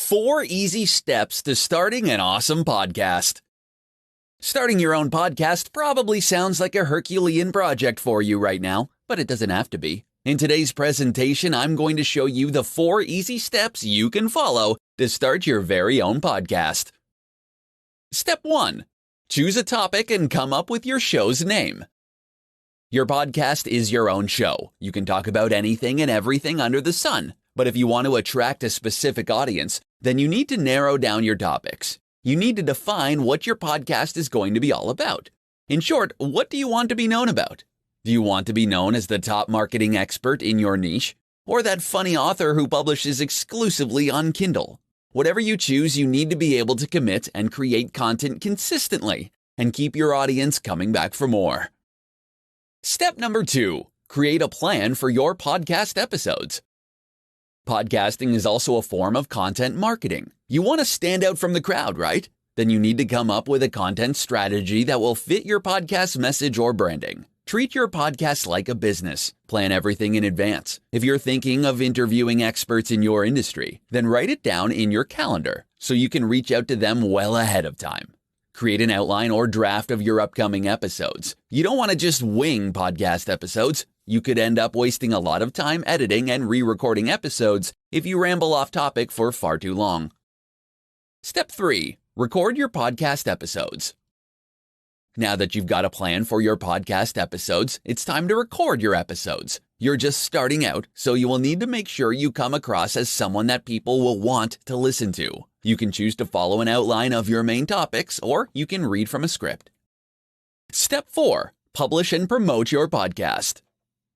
4 easy steps to starting an awesome podcast. Starting your own podcast probably sounds like a Herculean project for you right now, but it doesn't have to be. In today's presentation, I'm going to show you the 4 easy steps you can follow to start your very own podcast. Step 1. Choose a topic and come up with your show's name. Your podcast is your own show. You can talk about anything and everything under the sun. But if you want to attract a specific audience, then you need to narrow down your topics. You need to define what your podcast is going to be all about. In short, what do you want to be known about? Do you want to be known as the top marketing expert in your niche? Or that funny author who publishes exclusively on Kindle? Whatever you choose, you need to be able to commit and create content consistently and keep your audience coming back for more. Step number 2. Create a plan for your podcast episodes. Podcasting is also a form of content marketing. You want to stand out from the crowd, right? Then you need to come up with a content strategy that will fit your podcast message or branding. Treat your podcast like a business. Plan everything in advance. If you're thinking of interviewing experts in your industry, then write it down in your calendar so you can reach out to them well ahead of time. Create an outline or draft of your upcoming episodes. You don't want to just wing podcast episodes. You could end up wasting a lot of time editing and re-recording episodes if you ramble off topic for far too long. Step 3. Record your podcast episodes. Now that you've got a plan for your podcast episodes, it's time to record your episodes. You're just starting out, so you will need to make sure you come across as someone that people will want to listen to. You can choose to follow an outline of your main topics, or you can read from a script. Step 4. Publish and promote your podcast.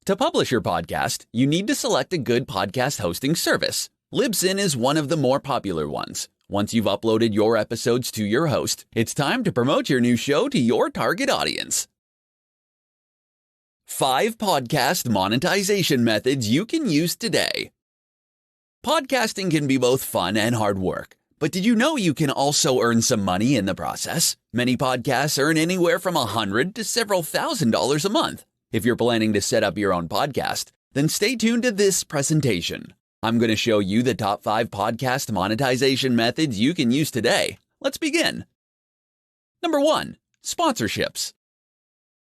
To publish your podcast, you need to select a good podcast hosting service. Libsyn is one of the more popular ones. Once you've uploaded your episodes to your host, it's time to promote your new show to your target audience. 5 podcast monetization methods you can use today. Podcasting can be both fun and hard work, but did you know you can also earn some money in the process? Many podcasts earn anywhere from $100 to several $1,000s a month. If you're planning to set up your own podcast, then stay tuned to this presentation. I'm going to show you the top 5 podcast monetization methods you can use today. Let's begin. Number 1. Sponsorships.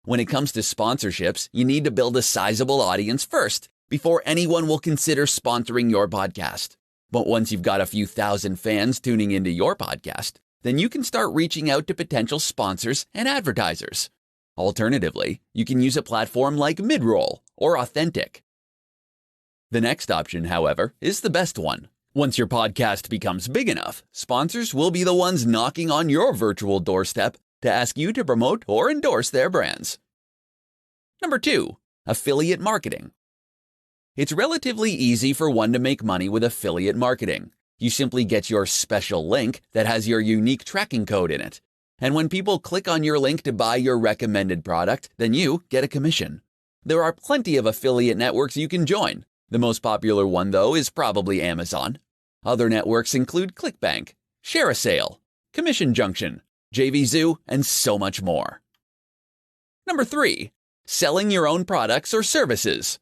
When it comes to sponsorships, you need to build a sizable audience first before anyone will consider sponsoring your podcast. But once you've got a few thousand fans tuning into your podcast, then you can start reaching out to potential sponsors and advertisers. Alternatively, you can use a platform like Midroll or Authentic. The next option, however, is the best one. Once your podcast becomes big enough, sponsors will be the ones knocking on your virtual doorstep to ask you to promote or endorse their brands. Number 2. Affiliate marketing. It's relatively easy for one to make money with affiliate marketing. You simply get your special link that has your unique tracking code in it. And when people click on your link to buy your recommended product, then you get a commission. There are plenty of affiliate networks you can join. The most popular one, though, is probably Amazon. Other networks include ClickBank, ShareASale, Commission Junction, JVZoo, and so much more. Number 3. Selling your own products or services.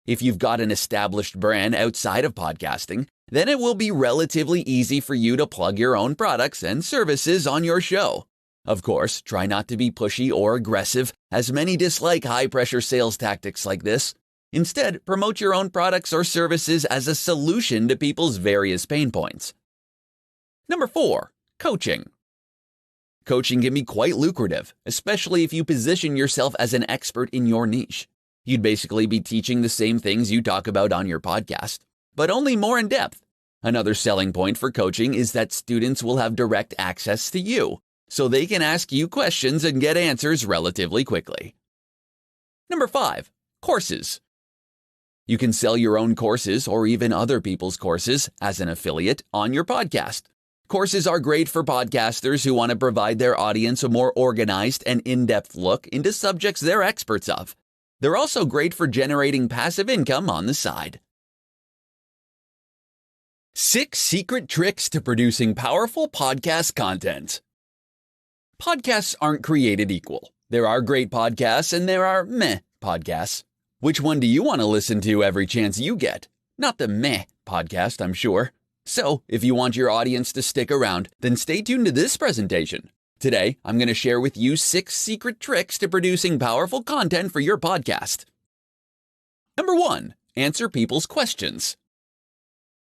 If you've got an established brand outside of podcasting, then it will be relatively easy for you to plug your own products and services on your show. Of course, try not to be pushy or aggressive, as many dislike high-pressure sales tactics like this. Instead, promote your own products or services as a solution to people's various pain points. Number 4. Coaching. Coaching can be quite lucrative, especially if you position yourself as an expert in your niche. You'd basically be teaching the same things you talk about on your podcast, but only more in depth. Another selling point for coaching is that students will have direct access to you, so they can ask you questions and get answers relatively quickly. Number 5. Courses. You can sell your own courses or even other people's courses as an affiliate on your podcast. Courses are great for podcasters who want to provide their audience a more organized and in-depth look into subjects they're experts of. They're also great for generating passive income on the side. 6 secret tricks to producing powerful podcast content. Podcasts aren't created equal. There are great podcasts and there are meh podcasts. Which one do you want to listen to every chance you get? Not the meh podcast, I'm sure. So, if you want your audience to stick around, then stay tuned to this presentation. Today, I'm going to share with you 6 secret tricks to producing powerful content for your podcast. Number 1, answer people's questions.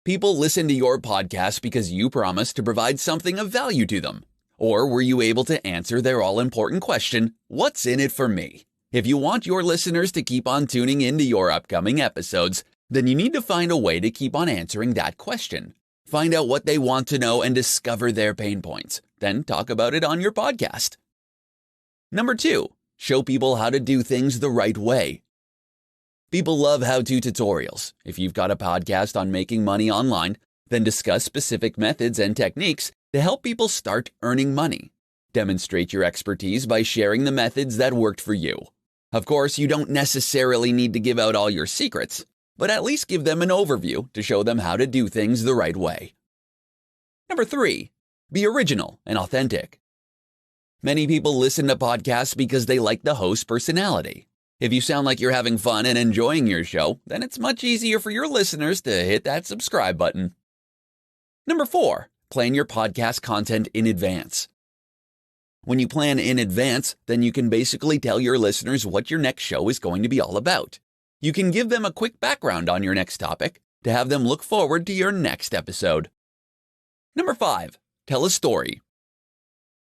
People listen to your podcast because you promised to provide something of value to them. Or were you able to answer their all-important question, what's in it for me? If you want your listeners to keep on tuning into your upcoming episodes, then you need to find a way to keep on answering that question. Find out what they want to know and discover their pain points. Then talk about it on your podcast. Number 2, show people how to do things the right way. People love how-to tutorials. If you've got a podcast on making money online, then discuss specific methods and techniques to help people start earning money. Demonstrate your expertise by sharing the methods that worked for you. Of course, you don't necessarily need to give out all your secrets, but at least give them an overview to show them how to do things the right way. Number 3, be original and authentic. Many people listen to podcasts because they like the host's personality. If you sound like you're having fun and enjoying your show, then it's much easier for your listeners to hit that subscribe button. Number 4, plan your podcast content in advance. When you plan in advance, then you can basically tell your listeners what your next show is going to be all about. You can give them a quick background on your next topic to have them look forward to your next episode. Number 5, tell a story.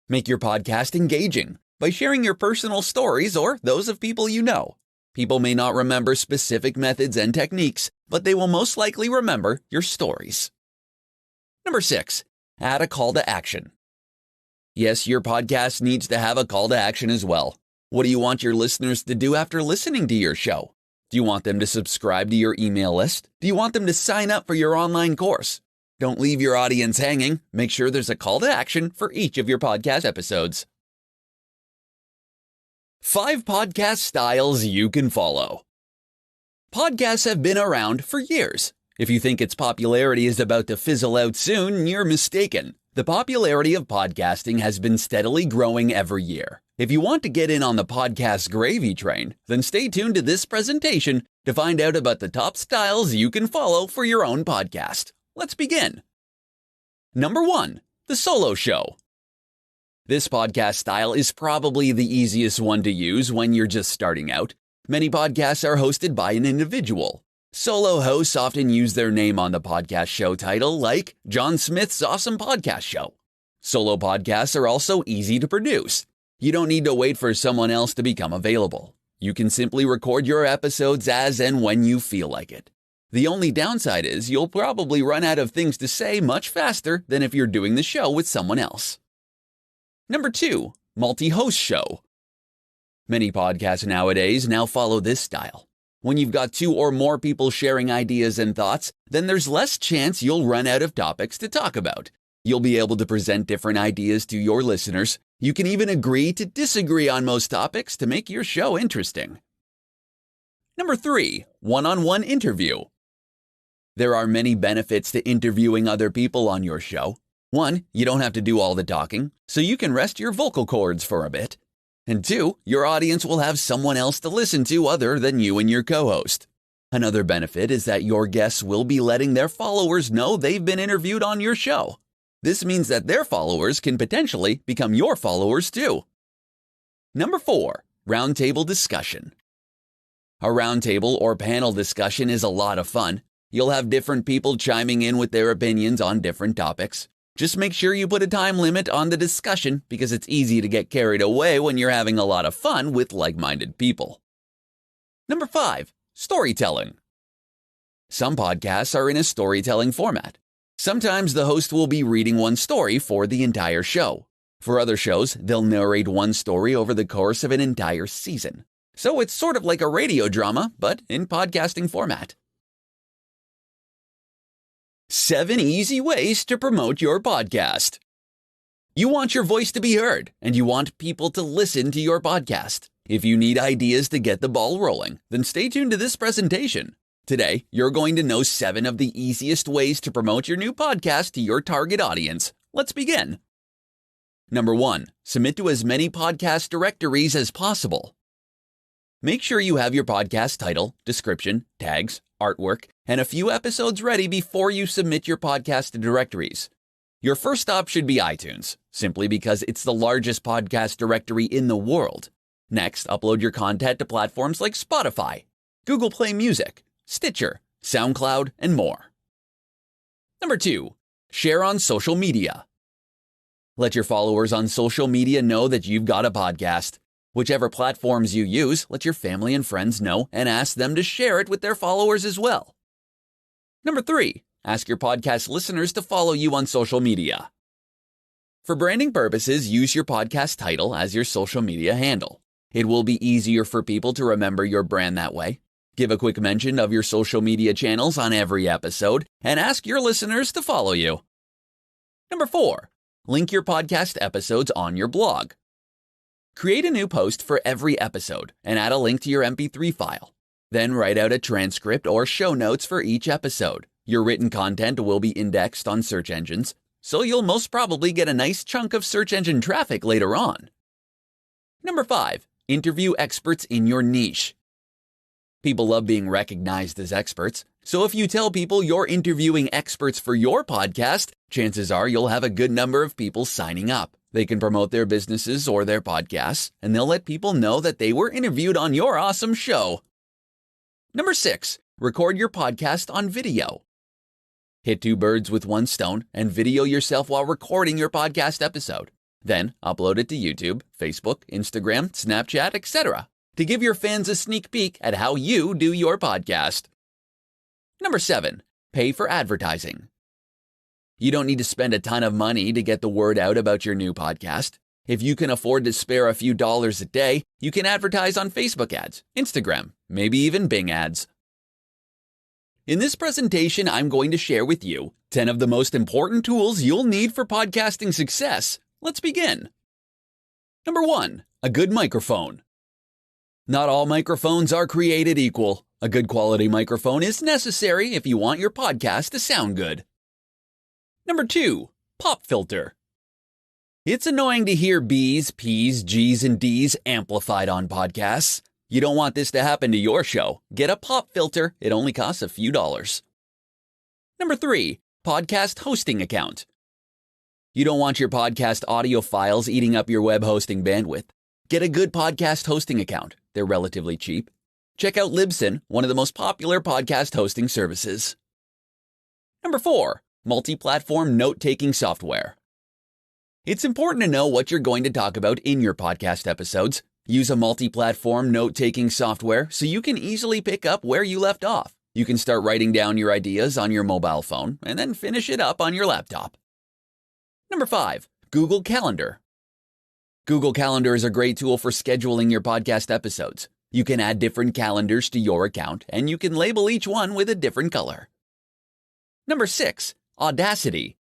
Make your podcast engaging by sharing your personal stories or those of people you know. People may not remember specific methods and techniques, but they will most likely remember your stories. Number 6, add a call to action. Yes, your podcast needs to have a call to action as well. What do you want your listeners to do after listening to your show? Do you want them to subscribe to your email list? Do you want them to sign up for your online course? Don't leave your audience hanging. Make sure there's a call to action for each of your podcast episodes. 5 podcast styles you can follow. Podcasts have been around for years. If you think its popularity is about to fizzle out soon, you're mistaken. The popularity of podcasting has been steadily growing every year. If you want to get in on the podcast gravy train, then stay tuned to this presentation to find out about the top styles you can follow for your own podcast. Let's begin. Number 1, the solo show. This podcast style is probably the easiest one to use when you're just starting out. Many podcasts are hosted by an individual. Solo hosts often use their name on the podcast show title, like John Smith's Awesome Podcast Show. Solo podcasts are also easy to produce. You don't need to wait for someone else to become available. You can simply record your episodes as and when you feel like it. The only downside is you'll probably run out of things to say much faster than if you're doing the show with someone else. Number 2, multi-host show. Many podcasts nowadays now follow this style. When you've got 2 or more people sharing ideas and thoughts, then there's less chance you'll run out of topics to talk about. You'll be able to present different ideas to your listeners. You can even agree to disagree on most topics to make your show interesting. Number 3, one-on-one interview. There are many benefits to interviewing other people on your show. 1, you don't have to do all the talking, so you can rest your vocal cords for a bit. And 2, your audience will have someone else to listen to other than you and your co-host. Another benefit is that your guests will be letting their followers know they've been interviewed on your show. This means that their followers can potentially become your followers too. Number 4, roundtable discussion. A roundtable or panel discussion is a lot of fun. You'll have different people chiming in with their opinions on different topics. Just make sure you put a time limit on the discussion because it's easy to get carried away when you're having a lot of fun with like-minded people. Number 5, storytelling. Some podcasts are in a storytelling format. Sometimes the host will be reading one story for the entire show. For other shows, they'll narrate one story over the course of an entire season. So it's sort of like a radio drama, but in podcasting format. 7 easy ways to promote your podcast. You want your voice to be heard, and you want people to listen to your podcast. If you need ideas to get the ball rolling, then stay tuned to this presentation. Today, you're going to know 7 of the easiest ways to promote your new podcast to your target audience. Let's begin. Number 1, submit to as many podcast directories as possible. Make sure you have your podcast title, description, tags, artwork, and a few episodes ready before you submit your podcast to directories. Your first stop should be iTunes, simply because it's the largest podcast directory in the world. Next, upload your content to platforms like Spotify, Google Play Music, Stitcher, SoundCloud, and more. Number 2, share on social media. Let your followers on social media know that you've got a podcast. Whichever platforms you use, let your family and friends know and ask them to share it with their followers as well. Number 3, ask your podcast listeners to follow you on social media. For branding purposes, use your podcast title as your social media handle. It will be easier for people to remember your brand that way. Give a quick mention of your social media channels on every episode and ask your listeners to follow you. Number 4, link your podcast episodes on your blog. Create a new post for every episode and add a link to your MP3 file. Then write out a transcript or show notes for each episode. Your written content will be indexed on search engines, so you'll most probably get a nice chunk of search engine traffic later on. Number 5, interview experts in your niche. People love being recognized as experts, so if you tell people you're interviewing experts for your podcast, chances are you'll have a good number of people signing up. They can promote their businesses or their podcasts, and they'll let people know that they were interviewed on your awesome show. Number 6, record your podcast on video. Hit 2 birds with 1 stone and video yourself while recording your podcast episode. Then upload it to YouTube, Facebook, Instagram, Snapchat, etc. to give your fans a sneak peek at how you do your podcast. Number 7, pay for advertising. You don't need to spend a ton of money to get the word out about your new podcast. If you can afford to spare a few dollars a day, you can advertise on Facebook ads, Instagram, maybe even Bing ads. In this presentation, I'm going to share with you 10 of the most important tools you'll need for podcasting success. Let's begin. Number 1, a good microphone. Not all microphones are created equal. A good quality microphone is necessary if you want your podcast to sound good. Number 2, pop filter. It's annoying to hear B's, P's, G's, and D's amplified on podcasts. You don't want this to happen to your show. Get a pop filter. It only costs a few dollars. Number 3, podcast hosting account. You don't want your podcast audio files eating up your web hosting bandwidth. Get a good podcast hosting account. They're relatively cheap. Check out Libsyn, one of the most popular podcast hosting services. Number 4, multi-platform note-taking software. It's important to know what you're going to talk about in your podcast episodes. Use a multi-platform note-taking software so you can easily pick up where you left off. You can start writing down your ideas on your mobile phone and then finish it up on your laptop. Number 5, Google Calendar. Google Calendar is a great tool for scheduling your podcast episodes. You can add different calendars to your account, and you can label each one with a different color. Number 6, Audacity.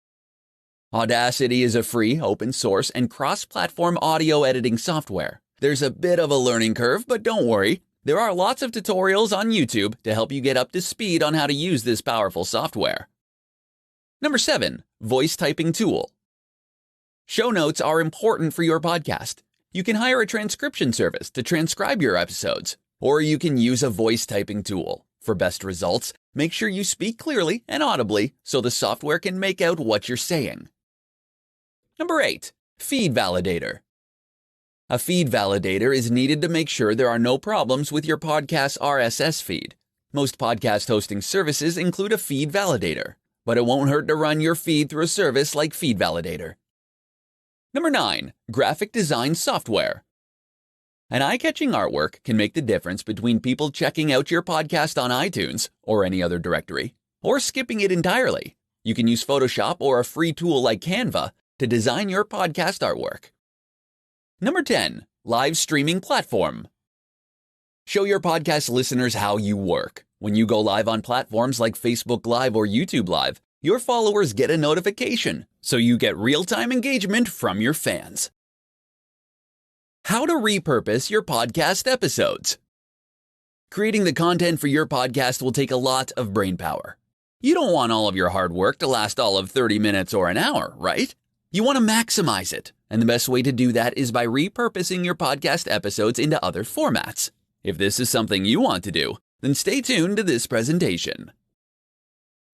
Audacity is a free, open source, and cross-platform audio editing software. There's a bit of a learning curve, but don't worry. There are lots of tutorials on YouTube to help you get up to speed on how to use this powerful software. Number 7, voice typing tool. Show notes are important for your podcast. You can hire a transcription service to transcribe your episodes, or you can use a voice typing tool. For best results, make sure you speak clearly and audibly so the software can make out what you're saying. Number 8, feed validator. A feed validator is needed to make sure there are no problems with your podcast's RSS feed. Most podcast hosting services include a feed validator, but it won't hurt to run your feed through a service like Feed Validator. Number 9, graphic design software. An eye-catching artwork can make the difference between people checking out your podcast on iTunes or any other directory, or skipping it entirely. You can use Photoshop or a free tool like Canva to design your podcast artwork. Number 10, live streaming platform. Show your podcast listeners how you work. When you go live on platforms like Facebook Live or YouTube Live, your followers get a notification, so you get real-time engagement from your fans. How to repurpose your podcast episodes. Creating the content for your podcast will take a lot of brain power. You don't want all of your hard work to last all of 30 minutes or an hour, right? You want to maximize it, and the best way to do that is by repurposing your podcast episodes into other formats. If this is something you want to do, then stay tuned to this presentation.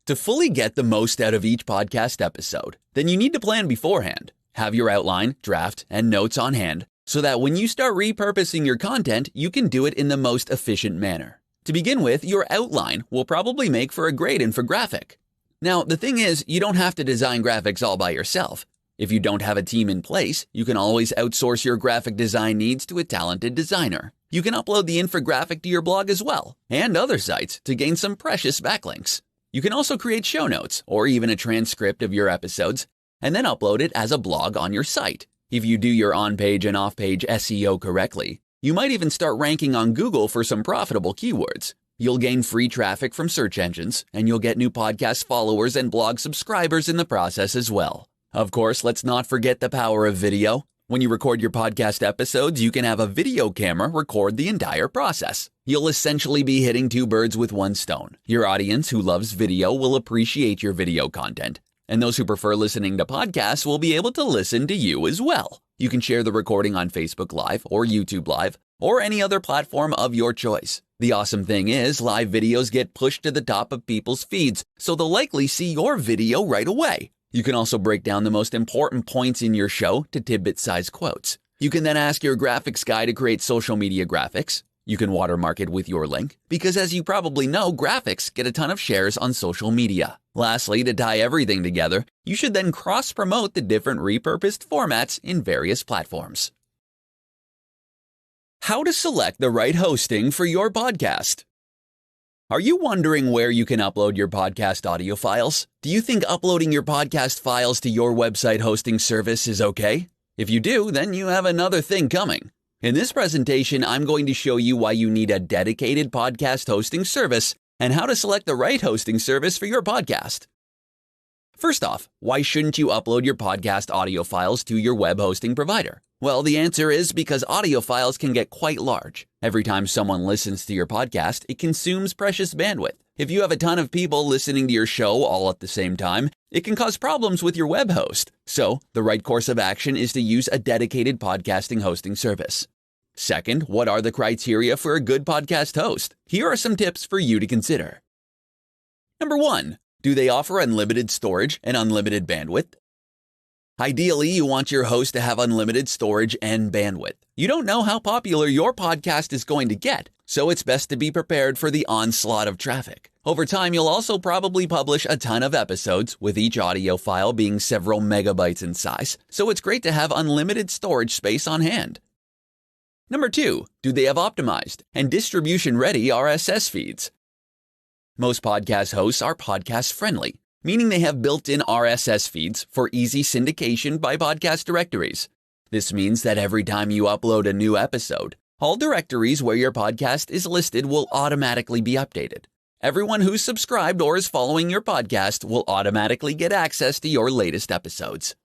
To fully get the most out of each podcast episode, then you need to plan beforehand. Have your outline, draft, and notes on hand so that when you start repurposing your content, you can do it in the most efficient manner. To begin with, your outline will probably make for a great infographic. Now, the thing is, you don't have to design graphics all by yourself. If you don't have a team in place, you can always outsource your graphic design needs to a talented designer. You can upload the infographic to your blog as well, and other sites to gain some precious backlinks. You can also create show notes or even a transcript of your episodes and then upload it as a blog on your site. If you do your on-page and off-page SEO correctly, you might even start ranking on Google for some profitable keywords. You'll gain free traffic from search engines, and you'll get new podcast followers and blog subscribers in the process as well. Of course, let's not forget the power of video. When you record your podcast episodes, you can have a video camera record the entire process. You'll essentially be hitting two birds with one stone. Your audience who loves video will appreciate your video content, and those who prefer listening to podcasts will be able to listen to you as well. You can share the recording on Facebook Live or YouTube Live or any other platform of your choice. The awesome thing is, live videos get pushed to the top of people's feeds, so they'll likely see your video right away. You can also break down the most important points in your show to tidbit-sized quotes. You can then ask your graphics guy to create social media graphics. You can watermark it with your link, because as you probably know, graphics get a ton of shares on social media. Lastly, to tie everything together, you should then cross-promote the different repurposed formats in various platforms. How to select the right hosting for your podcast. Are you wondering where you can upload your podcast audio files? Do you think uploading your podcast files to your website hosting service is okay? If you do, then you have another thing coming. In this presentation, I'm going to show you why you need a dedicated podcast hosting service and how to select the right hosting service for your podcast. First off, why shouldn't you upload your podcast audio files to your web hosting provider? Well, the answer is because audio files can get quite large. Every time someone listens to your podcast, it consumes precious bandwidth. If you have a ton of people listening to your show all at the same time, it can cause problems with your web host. So, the right course of action is to use a dedicated podcasting hosting service. Second, what are the criteria for a good podcast host? Here are some tips for you to consider. Number 1. Do they offer unlimited storage and unlimited bandwidth? Ideally, you want your host to have unlimited storage and bandwidth. You don't know how popular your podcast is going to get, so it's best to be prepared for the onslaught of traffic. Over time, you'll also probably publish a ton of episodes, with each audio file being several megabytes in size, so it's great to have unlimited storage space on hand. Number 2, do they have optimized and distribution-ready RSS feeds? Most podcast hosts are podcast-friendly, meaning they have built-in RSS feeds for easy syndication by podcast directories. This means that every time you upload a new episode, all directories where your podcast is listed will automatically be updated. Everyone who's subscribed or is following your podcast will automatically get access to your latest episodes.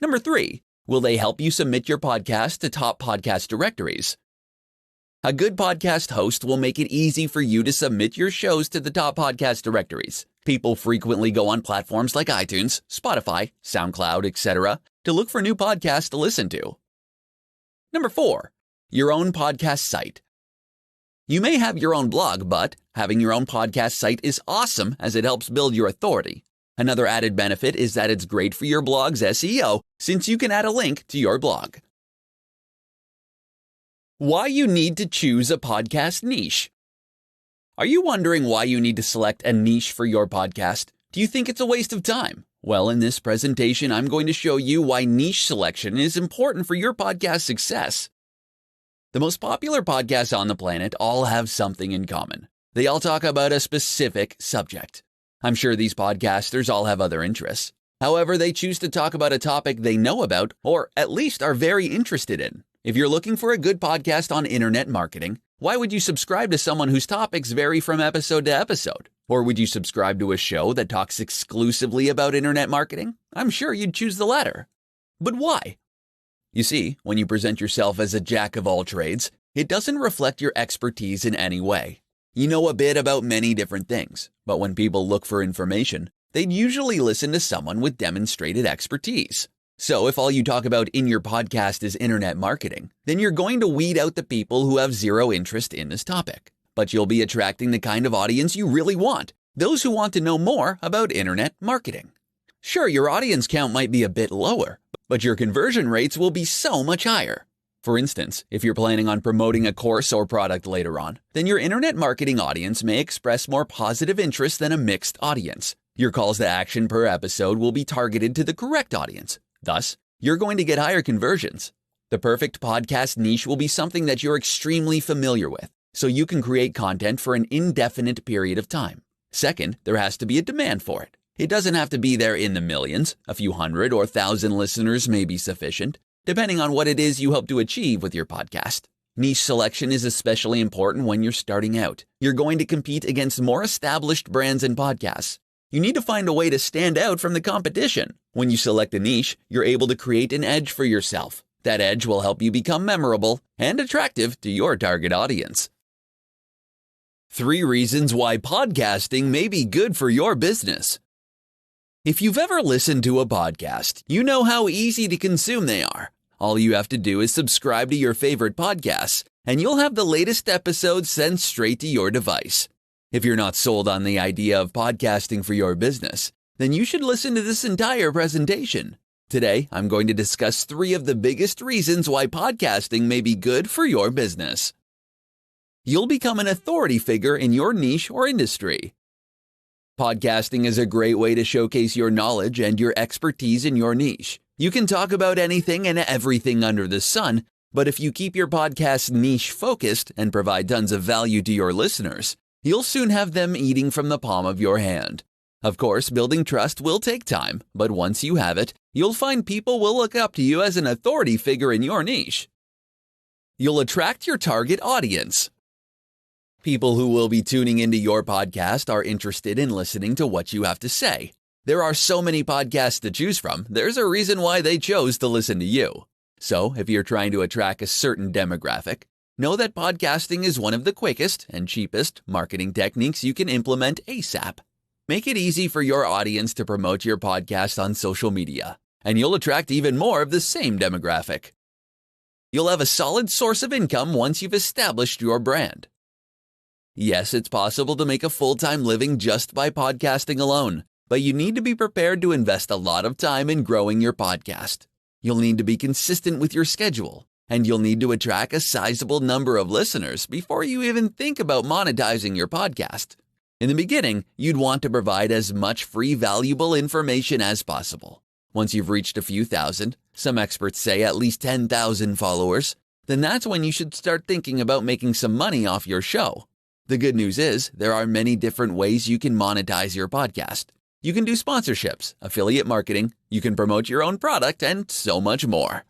Number 3, will they help you submit your podcast to top podcast directories? A good podcast host will make it easy for you to submit your shows to the top podcast directories. People frequently go on platforms like iTunes, Spotify, SoundCloud, etc. to look for new podcasts to listen to. Number 4, your own podcast site. You may have your own blog, but having your own podcast site is awesome as it helps build your authority. Another added benefit is that it's great for your blog's SEO since you can add a link to your blog. Why you need to choose a podcast niche. Are you wondering why you need to select a niche for your podcast? Do you think it's a waste of time? Well, in this presentation, I'm going to show you why niche selection is important for your podcast success. The most popular podcasts on the planet all have something in common. They all talk about a specific subject. I'm sure these podcasters all have other interests. However, they choose to talk about a topic they know about or at least are very interested in. If you're looking for a good podcast on internet marketing, why would you subscribe to someone whose topics vary from episode to episode? Or would you subscribe to a show that talks exclusively about internet marketing? I'm sure you'd choose the latter. But why? You see, when you present yourself as a jack of all trades, it doesn't reflect your expertise in any way. You know a bit about many different things, but when people look for information, they'd usually listen to someone with demonstrated expertise. So if all you talk about in your podcast is internet marketing, then you're going to weed out the people who have zero interest in this topic. But you'll be attracting the kind of audience you really want, those who want to know more about internet marketing. Sure, your audience count might be a bit lower, but your conversion rates will be so much higher. For instance, if you're planning on promoting a course or product later on, then your internet marketing audience may express more positive interest than a mixed audience. Your calls to action per episode will be targeted to the correct audience. Thus, you're going to get higher conversions. The perfect podcast niche will be something that you're extremely familiar with, so you can create content for an indefinite period of time. Second, there has to be a demand for it. It doesn't have to be there in the millions. A few hundred or thousand listeners may be sufficient, depending on what it is you hope to achieve with your podcast. Niche selection is especially important when you're starting out. You're going to compete against more established brands and podcasts. You need to find a way to stand out from the competition. When you select a niche, you're able to create an edge for yourself. That edge will help you become memorable and attractive to your target audience. 3 reasons why podcasting may be good for your business. If you've ever listened to a podcast, you know how easy to consume they are. All you have to do is subscribe to your favorite podcasts, and you'll have the latest episodes sent straight to your device. If you're not sold on the idea of podcasting for your business, then you should listen to this entire presentation. Today, I'm going to discuss 3 of the biggest reasons why podcasting may be good for your business. You'll become an authority figure in your niche or industry. Podcasting is a great way to showcase your knowledge and your expertise in your niche. You can talk about anything and everything under the sun, but if you keep your podcast niche focused and provide tons of value to your listeners, you'll soon have them eating from the palm of your hand. Of course, building trust will take time, but once you have it, you'll find people will look up to you as an authority figure in your niche. You'll attract your target audience. People who will be tuning into your podcast are interested in listening to what you have to say. There are so many podcasts to choose from, there's a reason why they chose to listen to you. So, if you're trying to attract a certain demographic, know that podcasting is one of the quickest and cheapest marketing techniques you can implement ASAP. Make it easy for your audience to promote your podcast on social media, and you'll attract even more of the same demographic. You'll have a solid source of income once you've established your brand. Yes, it's possible to make a full-time living just by podcasting alone, but you need to be prepared to invest a lot of time in growing your podcast. You'll need to be consistent with your schedule, and you'll need to attract a sizable number of listeners before you even think about monetizing your podcast. In the beginning, you'd want to provide as much free, valuable information as possible. Once you've reached a few thousand, some experts say at least 10,000 followers, then that's when you should start thinking about making some money off your show. The good news is, there are many different ways you can monetize your podcast. You can do sponsorships, affiliate marketing, you can promote your own product, and so much more.